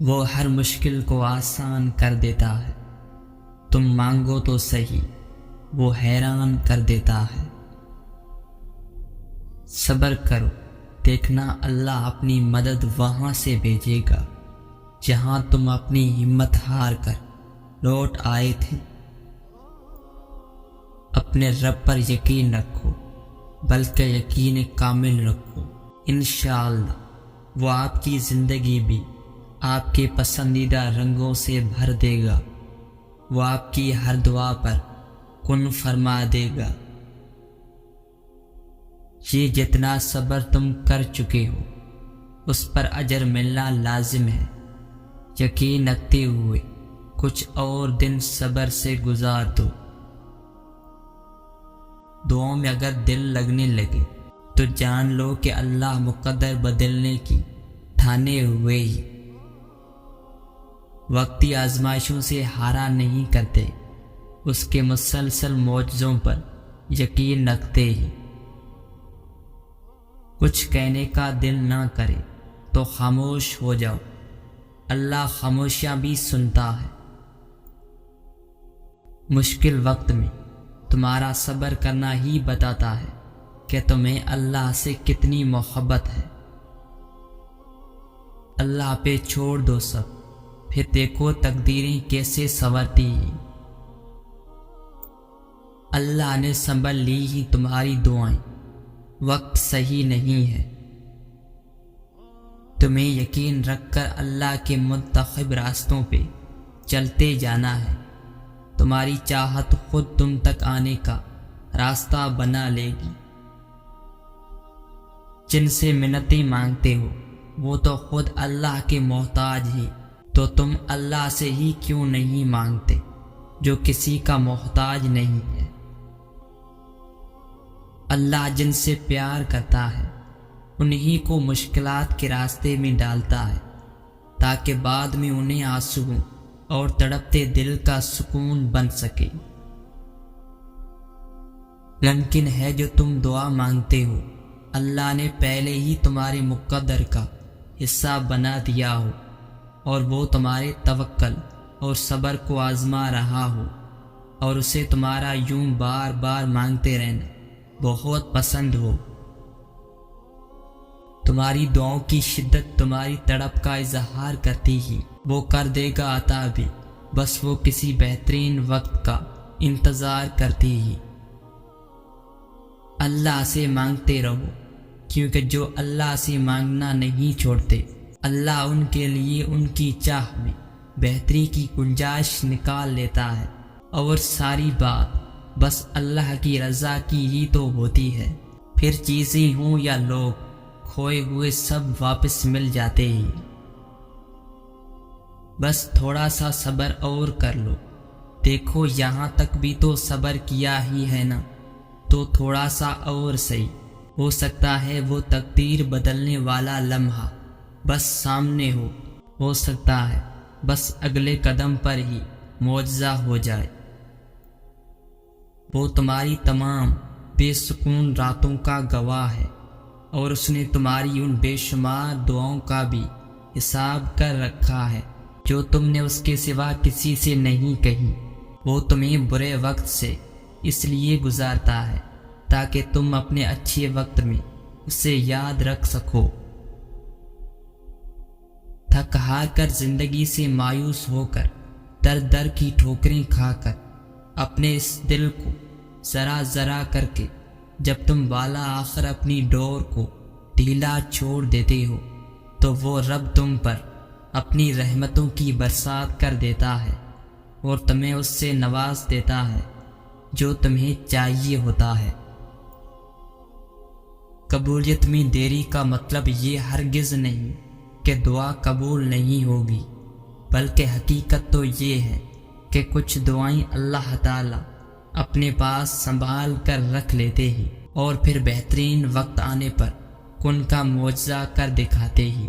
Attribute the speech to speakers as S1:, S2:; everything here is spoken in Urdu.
S1: وہ ہر مشکل کو آسان کر دیتا ہے، تم مانگو تو صحیح، وہ حیران کر دیتا ہے۔ صبر کرو، دیکھنا اللہ اپنی مدد وہاں سے بھیجے گا جہاں تم اپنی ہمت ہار کر لوٹ آئے تھے۔ اپنے رب پر یقین رکھو، بلکہ یقین کامل رکھو، انشاءاللہ وہ آپ کی زندگی بھی آپ کے پسندیدہ رنگوں سے بھر دے گا، وہ آپ کی ہر دعا پر کن فرما دے گا۔ یہ جتنا صبر تم کر چکے ہو اس پر اجر ملنا لازم ہے۔ یقین رکھتے ہوئے کچھ اور دن صبر سے گزار دو۔ دعاؤں میں اگر دل لگنے لگے تو جان لو کہ اللہ مقدر بدلنے کی ٹھانے ہوئے ہی۔ وقتی آزمائشوں سے ہارا نہیں کرتے، اس کے مسلسل معجزوں پر یقین رکھتے ہی۔ کچھ کہنے کا دل نہ کرے تو خاموش ہو جاؤ، اللہ خاموشیاں بھی سنتا ہے۔ مشکل وقت میں تمہارا صبر کرنا ہی بتاتا ہے کہ تمہیں اللہ سے کتنی محبت ہے۔ اللہ پہ چھوڑ دو سب، پھر دیکھو تقدیریں کیسے سنورتی ہیں۔ اللہ نے سنبھل لی ہی تمہاری دعائیں، وقت صحیح نہیں ہے۔ تمہیں یقین رکھ کر اللہ کے منتخب راستوں پہ چلتے جانا ہے، تمہاری چاہت خود تم تک آنے کا راستہ بنا لے گی۔ جن سے منتیں مانگتے ہو وہ تو خود اللہ کے محتاج ہی، تو تم اللہ سے ہی کیوں نہیں مانگتے جو کسی کا محتاج نہیں ہے۔ اللہ جن سے پیار کرتا ہے انہی کو مشکلات کے راستے میں ڈالتا ہے تاکہ بعد میں انہیں آنسوؤں اور تڑپتے دل کا سکون بن سکے۔ ممکن ہے جو تم دعا مانگتے ہو اللہ نے پہلے ہی تمہارے مقدر کا حصہ بنا دیا ہو، اور وہ تمہارے توکل اور صبر کو آزما رہا ہو، اور اسے تمہارا یوں بار بار مانگتے رہنا بہت پسند ہو۔ تمہاری دعاؤں کی شدت تمہاری تڑپ کا اظہار کرتی ہی وہ کر دے گا عطا بھی، بس وہ کسی بہترین وقت کا انتظار کرتی ہی۔ اللہ سے مانگتے رہو، کیونکہ جو اللہ سے مانگنا نہیں چھوڑتے اللہ ان کے لیے ان کی چاہ میں بہتری کی گنجائش نکال لیتا ہے، اور ساری بات بس اللہ کی رضا کی ہی تو ہوتی ہے۔ پھر چیزیں ہوں یا لوگ، کھوئے ہوئے سب واپس مل جاتے ہی۔ بس تھوڑا سا صبر اور کر لو، دیکھو یہاں تک بھی تو صبر کیا ہی ہے نا، تو تھوڑا سا اور صحیح، ہو سکتا ہے وہ تقدیر بدلنے والا لمحہ بس سامنے ہو سکتا ہے بس اگلے قدم پر ہی معجزہ ہو جائے۔ وہ تمہاری تمام بے سکون راتوں کا گواہ ہے، اور اس نے تمہاری ان بے شمار دعاؤں کا بھی حساب کر رکھا ہے جو تم نے اس کے سوا کسی سے نہیں کہی۔ وہ تمہیں برے وقت سے اس لیے گزارتا ہے تاکہ تم اپنے اچھے وقت میں اسے یاد رکھ سکو۔ تھک ہار کر زندگی سے مایوس ہو کر، در در کی ٹھوکریں کھا کر، اپنے اس دل کو ذرا ذرا کر کے جب تم بالا آخر اپنی ڈور کو ڈھیلا چھوڑ دیتے ہو تو وہ رب تم پر اپنی رحمتوں کی برسات کر دیتا ہے، اور تمہیں اس سے نواز دیتا ہے جو تمہیں چاہیے ہوتا ہے۔ قبولیت میں دیری کا مطلب یہ ہرگز نہیں کہ دعا قبول نہیں ہوگی، بلکہ حقیقت تو یہ ہے کہ کچھ دعائیں اللہ تعالی اپنے پاس سنبھال کر رکھ لیتے ہی، اور پھر بہترین وقت آنے پر ان کا معجزہ کر دکھاتے ہی۔